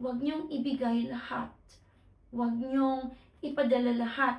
huwag niyong ibigay lahat. Huwag niyong ipadala lahat.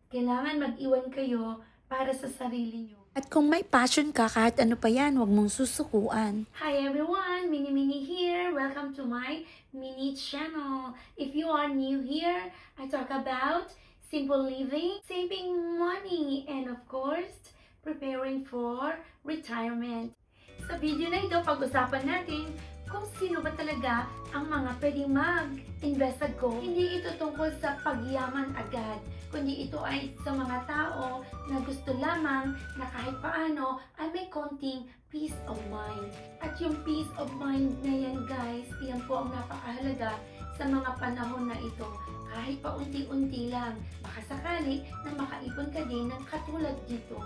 Kailangan mag-iwan kayo para sa sarili niyo. At kung may passion ka, kahit ano pa yan, huwag mong susukuan. Hi everyone, Mini here. Welcome to my Mini channel. If you are new here, I talk about simple living, saving money, and of course, preparing for retirement. Sa video na ito, pag-usapan natin kung sino ba talaga ang mga pwedeng mag-invest sa gold. Hindi ito tungkol sa pagyaman agad, kundi ito ay sa mga tao na gusto lamang na kahit paano ay may konting peace of mind. At yung peace of mind na yan guys, yan po ang napakahalaga sa mga panahon na ito. Kahit pa unti-unti lang, baka sakali na makaipon ka din ng katulad dito.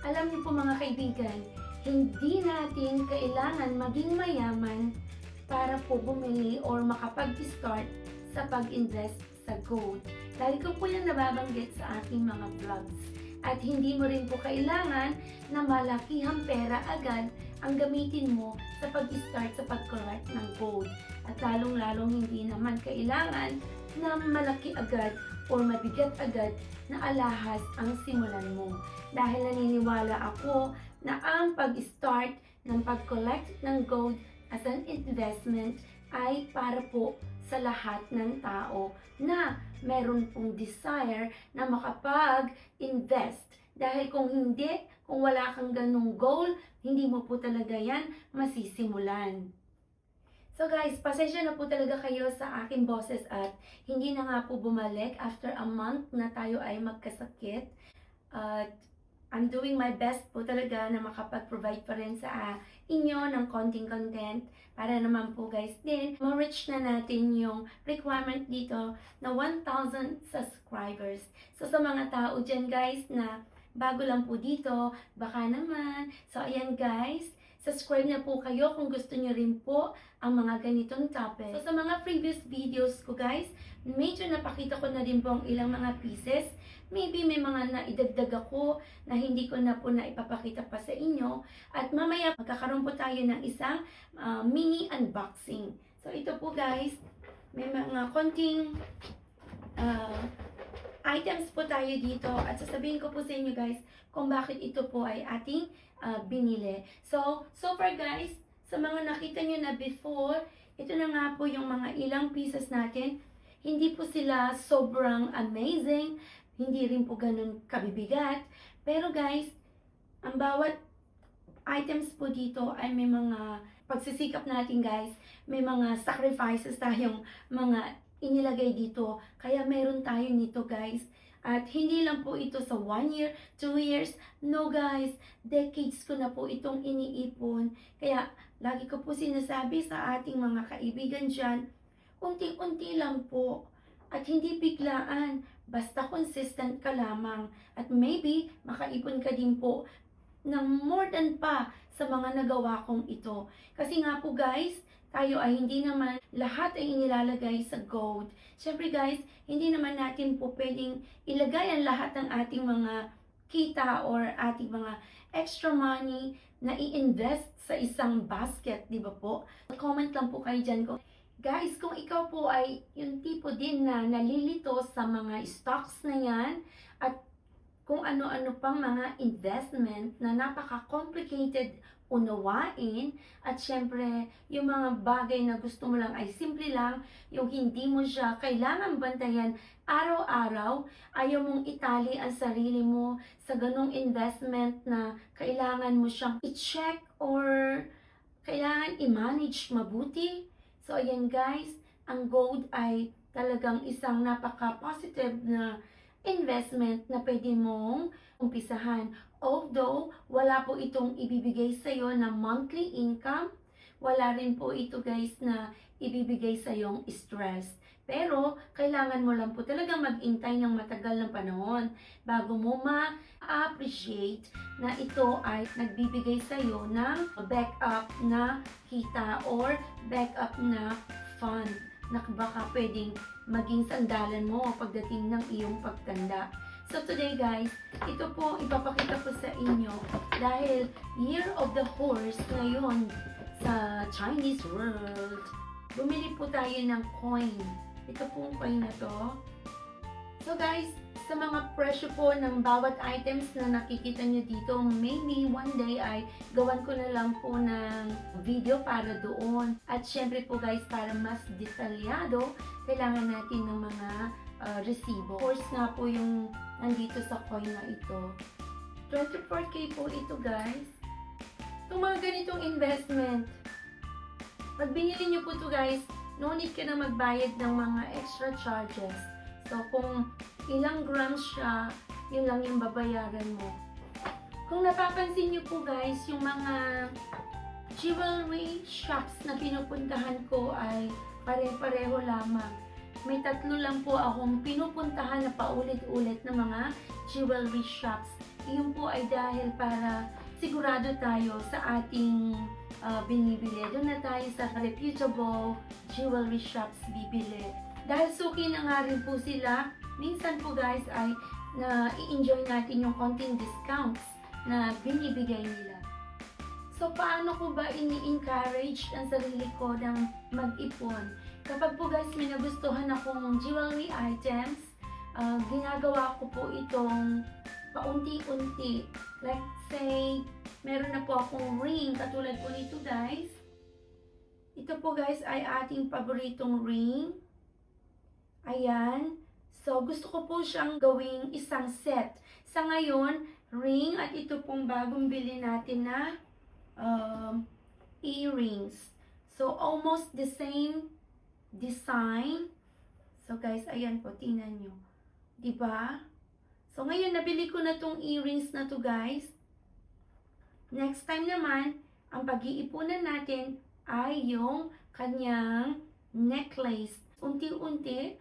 Alam niyo po mga kaibigan, hindi natin kailangan maging mayaman para po bumili or makapag-start sa pag-invest sa gold. Dahil ko po yan nababanggit sa aking mga vlogs. At hindi mo rin po kailangan na malakihang pera agad ang gamitin mo sa pag-start sa pag-collect ng gold. At lalong-lalong hindi naman kailangan na malaki agad or mabigat agad na alahas ang simulan mo. Dahil naniniwala ako na ang pag-start ng pag-collect ng gold as an investment ay para po sa lahat ng tao na meron pong desire na makapag-invest. Dahil kung hindi, kung wala kang ganung goal, hindi mo po talaga yan masisimulan. So guys, pasensya na po talaga kayo sa aking boses at hindi na nga po bumalik after a month na tayo ay magkasakit. At I'm doing my best po talaga na makapag-provide pa rin sa inyo ng konting content para naman po guys din ma-reach na natin yung requirement dito na 1,000 subscribers. So sa mga tao dyan guys na bago lang po dito, baka naman. So ayan guys, subscribe na po kayo kung gusto nyo rin po ang mga ganitong topic. So sa mga previous videos ko guys, medyo napakita ko na din po ang ilang mga pieces. Maybe may mga naidagdag ako na hindi ko na po na ipapakita pa sa inyo. At mamaya magkakaroon po tayo ng isang mini unboxing. So ito po guys, may mga konting items po tayo dito. At sasabihin ko po sa inyo guys kung bakit ito po ay ating binili. So far guys, sa mga nakita nyo na before, ito na nga po yung mga ilang pieces natin. Hindi po sila sobrang amazing, hindi rin po ganun kabibigat. Pero guys, ang bawat items po dito ay may mga pagsisikap natin guys, may mga sacrifices tayong mga inilagay dito. Kaya meron tayo nito guys. At hindi lang po ito sa 1 year, 2 years. No guys, decades ko na po itong iniipon. Kaya lagi ko po sinasabi sa ating mga kaibigan dyan, unti-unti lang po. At hindi biglaan, basta consistent ka lamang. At maybe makaipon ka din po ng more than pa sa mga nagawa kong ito. Kasi nga po guys, tayo ay hindi naman lahat ay inilalagay sa gold. Siyempre guys, hindi naman natin po pwedeng ilagay ang lahat ng ating mga kita or ating mga extra money na i-invest sa isang basket, di ba po? Comment lang po kayo dyan ko. Guys, kung ikaw po ay yung tipo din na nalilito sa mga stocks na yan at kung ano-ano pang mga investment na napaka-complicated unawain at syempre yung mga bagay na gusto mo lang ay simple lang, yung hindi mo siya kailangan bantayan araw-araw, ayaw mong itali ang sarili mo sa ganong investment na kailangan mo siyang i-check or kailangan i-manage mabuti. So ayan guys, ang gold ay talagang isang napaka-positive na investment na pwede mong umpisahan. Although, wala po itong ibibigay sa'yo na monthly income, wala rin po ito guys na ibibigay sa'yong stress. Pero, kailangan mo lang po talaga mag-intay ng matagal ng panahon bago mo ma-appreciate na ito ay nagbibigay sa'yo ng backup na kita or backup na fund na baka pwedeng maging sandalan mo pagdating ng iyong pagtanda. So today guys, ito po ipapakita ko sa inyo dahil Year of the Horse ngayon sa Chinese world. bumili po tayo ng coin. Ito pong coin na to. So guys, sa mga presyo po ng bawat items na nakikita nyo dito, maybe one day ay gawan ko na lang po ng video para doon. At syempre po guys, para mas detalyado, kailangan natin ng mga resibo. Of course nga po yung nandito sa coin na ito. 24K po ito guys. Itong mga ganitong investment, pag binili nyo po ito guys, no need ka na magbayad ng mga extra charges. So, kung ilang grams siya, yun lang yung babayaran mo. Kung napapansin nyo po guys, yung mga jewelry shops na pinupuntahan ko ay pare-pareho lamang. May 3 lang po akong pinupuntahan na paulit-ulit na mga jewelry shops. Iyon po ay dahil para sigurado tayo sa ating binibili. Doon na tayo sa reputable jewelry shops bibili. Dahil suki na nga rin po sila, minsan po guys ay na-i-enjoy natin yung konting discounts na binibigay nila. So, paano ko ba ini-encourage ang sarili ko ng mag-ipon? Kapag po guys may nagustuhan akong jewelry items, ginagawa ko po itong paunti-unti. Like say, meron na po akong ring, katulad po nito guys. Ito po guys ay ating paboritong ring. Ayan. So, gusto ko po siyang gawing isang set. Sa ngayon, ring at ito pong bagong bili natin na earrings. So, almost the same design. So, guys, ayan po. Tingnan nyo. Diba? So, ngayon, nabili ko na tong earrings na to guys. Next time naman, ang pag-iipunan natin ay yung kanyang necklace. Unti-unti,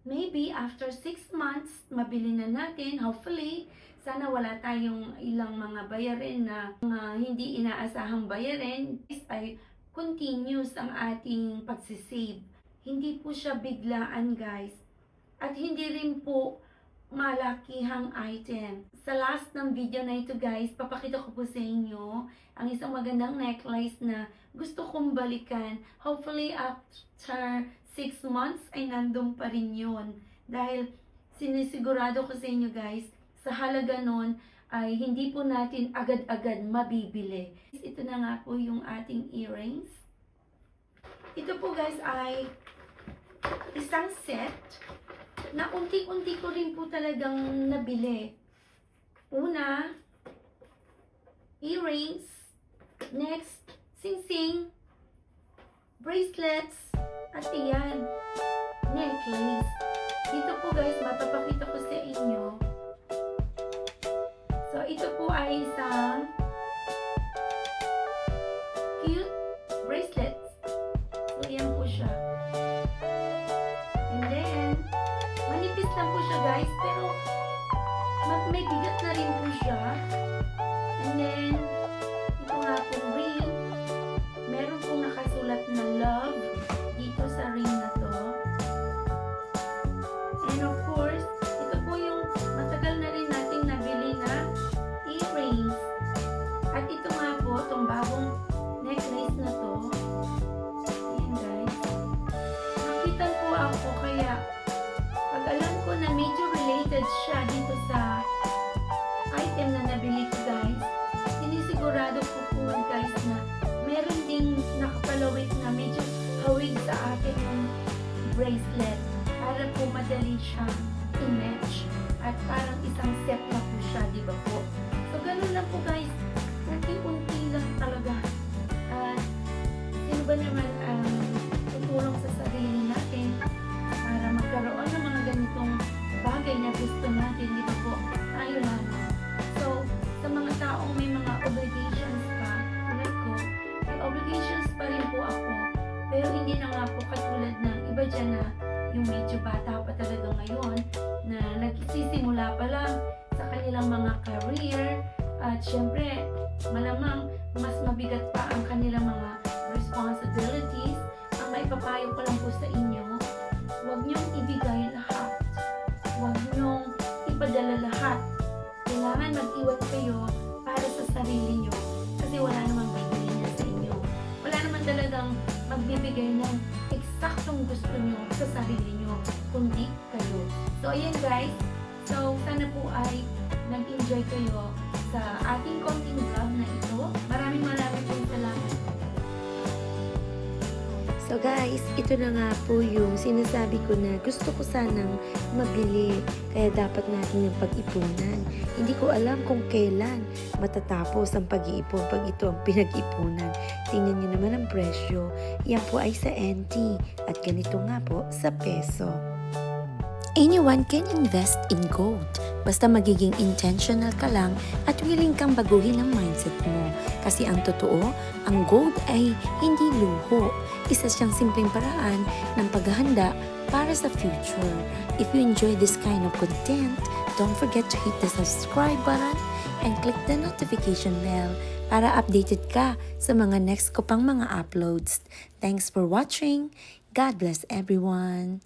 maybe after 6 months, mabili na natin. Hopefully, sana wala tayong ilang mga bayarin na hindi inaasahang bayarin. Ay continuous ang ating pagsisave. Hindi po siya biglaan guys. At hindi rin po malakihang item. Sa last ng video na ito guys, papakita ko po sa inyo ang isang magandang necklace na gusto kong balikan. Hopefully after 6 months ay nandun pa rin yun. Dahil sinisigurado ko sa inyo guys, sa halaga nun ay hindi po natin agad-agad mabibili. Ito na nga po yung ating earrings. Ito po guys ay isang set na unti-unti ko rin po talagang nabili. Una, earrings. Next, sing-sing. Bracelets. At iyan, necklace. Dito po guys, mapapakita ko sa inyo. So, ito po ay isang cute bracelet. So, yan po siya. And then, manipis lang po siya guys, pero may bigat na rin po siya. And then, ito nga po ring. Meron pong nakasulat na love dito sa ring na to. And of course, ito po yung matagal na rin nating nabili na earrings. At ito nga po, itong bagong necklace na to. Ayan guys. Nakitan po ako kaya pag alam ko na medyo related siya dito sa item na nabili ko guys, sinisigurado ko po guys na meron ding nakapalawit na medyo hawig sa akin yung bracelet para po madali siyang i-match at parang isang set na po siya, di ba po? So, ganun lang po guys. Unti-unti lang talaga. At sino ba naman ang tutulong sa sarili natin para magkaroon ng mga ganitong bagay na gusto natin, di ba po? Tayo lamang. So, sa mga taong may mga obligations pa, tulad ko, may obligations pa rin po ako. Pero hindi na nga po katulad ng iba dyan na yung medyo bata pa talaga ngayon na nagsisimula pa lang sa kanilang mga career at syempre malamang mas mabigat pa ang kanilang mga responsibilities. Ang maipapayo ko lang po sa inyo, huwag niyong ibigay lahat. Huwag niyong ipadala lahat. Kailangan mag-iwan kayo para sa sarili niyo kasi wala namang bibili niya sa inyo. Wala naman talagang magbibigay ng saktong gusto nyo sa sarili nyo, kundi kayo. So, ayan guys. So, sana po ay nag-enjoy kayo sa ating konting vlog na ito. Maraming pong salamat. So guys, ito na nga po yung sinasabi ko na gusto ko sanang mabili. Kaya dapat natin yung pag-ipunan. Hindi ko alam kung kailan matatapos ang pag-iipon pag ito ang pinag-ipunan. Tingnan nyo naman ang presyo. Yan po ay sa NT at ganito nga po sa peso. Anyone can invest in gold. Basta magiging intentional ka lang at willing kang baguhin ang mindset mo. Kasi ang totoo, ang gold ay hindi luho. Isa siyang simpleng paraan ng paghahanda para sa future. If you enjoy this kind of content, don't forget to hit the subscribe button and click the notification bell para updated ka sa mga next ko pang mga uploads. Thanks for watching. God bless everyone.